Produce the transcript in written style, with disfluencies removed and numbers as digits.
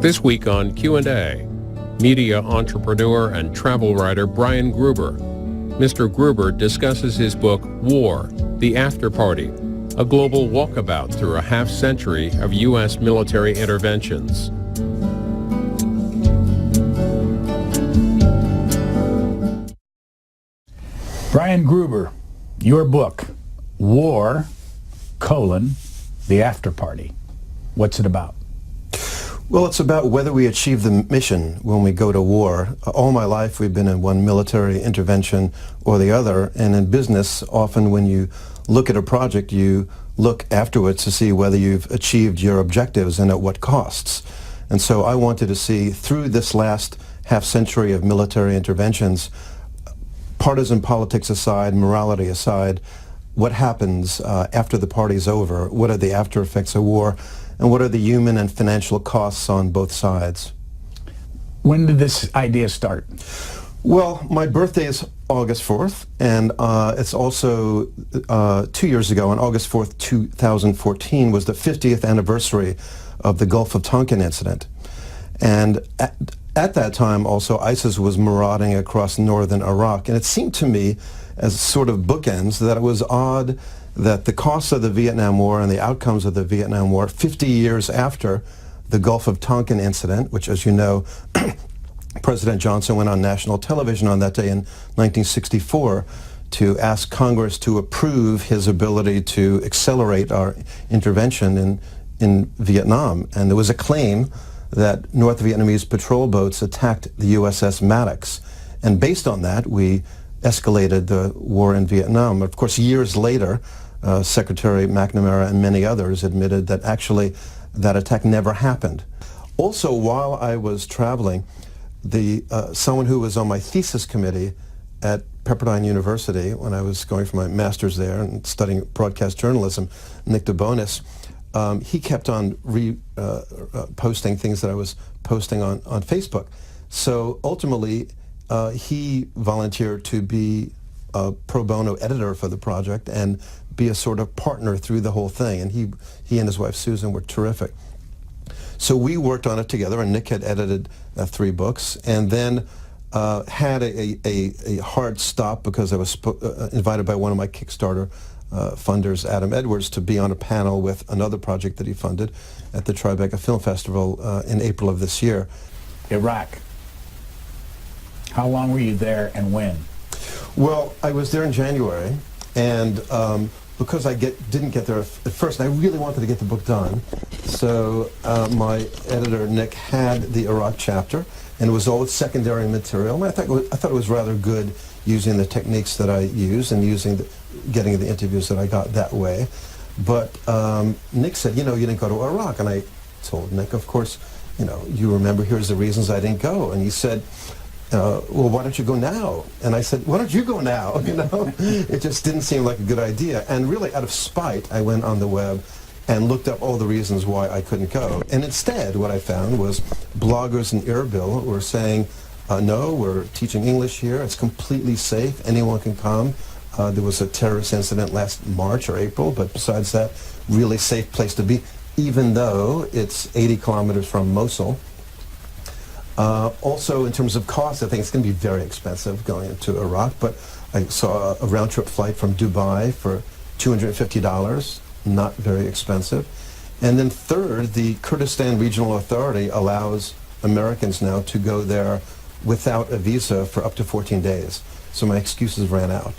This week on Q&A, media entrepreneur and travel writer Brian Gruber. Mr. Gruber discusses his book, War, the Afterparty, a global walkabout through a half-century of U.S. military interventions. Brian Gruber, your book, War, the Afterparty. What's it about? Well, it's about whether we achieve the mission when we go to war. All my life we've been in one military intervention or the other, and in business, often when you look at a project, you look afterwards to see whether you've achieved your objectives and at what costs. And so I wanted to see, through this last half century of military interventions, partisan politics aside, morality aside, what happens after the party's over? What are the after effects of war? And what are the human and financial costs on both sides? When did this idea start? Well, my birthday is August 4th, and it's also 2 years ago, on August 4th, 2014, was the 50th anniversary of the Gulf of Tonkin incident. And at that time, also, ISIS was marauding across northern Iraq, and it seemed to me, as sort of bookends, that it was odd that the costs of the Vietnam War and the outcomes of the Vietnam War 50 years after the Gulf of Tonkin incident, which, as you know, President Johnson went on national television on that day in 1964 to ask Congress to approve his ability to accelerate our intervention in Vietnam. And there was a claim that North Vietnamese patrol boats attacked the USS Maddox. And based on that, we escalated the war in Vietnam. Of course, years later, Secretary McNamara and many others admitted that actually that attack never happened. Also, while I was traveling, someone who was on my thesis committee at Pepperdine University when I was going for my master's there and studying broadcast journalism, Nick DeBonis, he kept on posting things that I was posting on Facebook. So ultimately, he volunteered to be a pro bono editor for the project and be a sort of partner through the whole thing. And he and his wife Susan were terrific. So we worked on it together, and Nick had edited 3 books, and then had a hard stop because I was invited by one of my Kickstarter funders, Adam Edwards, to be on a panel with another project that he funded at the Tribeca Film Festival in April of this year. Iraq. How long were you there and when? Well, I was there in January, and because I didn't get there at first, I really wanted to get the book done. So my editor, Nick, had the Iraq chapter, and it was all secondary material. And I thought it was rather good using the techniques that I use and getting the interviews that I got that way. But Nick said, you didn't go to Iraq. And I told Nick, of course, you remember, here's the reasons I didn't go. And he said, well, why don't you go now? And I said, why don't you go now? It just didn't seem like a good idea. And really, out of spite, I went on the web and looked up all the reasons why I couldn't go. And instead, what I found was bloggers in Erbil were saying, no, we're teaching English here. It's completely safe. Anyone can come. There was a terrorist incident last March or April, but besides that, really safe place to be, even though it's 80 kilometers from Mosul. Also, in terms of cost, I think it's going to be very expensive going into Iraq, but I saw a round-trip flight from Dubai for $250, not very expensive. And then third, the Kurdistan Regional Authority allows Americans now to go there without a visa for up to 14 days. So my excuses ran out.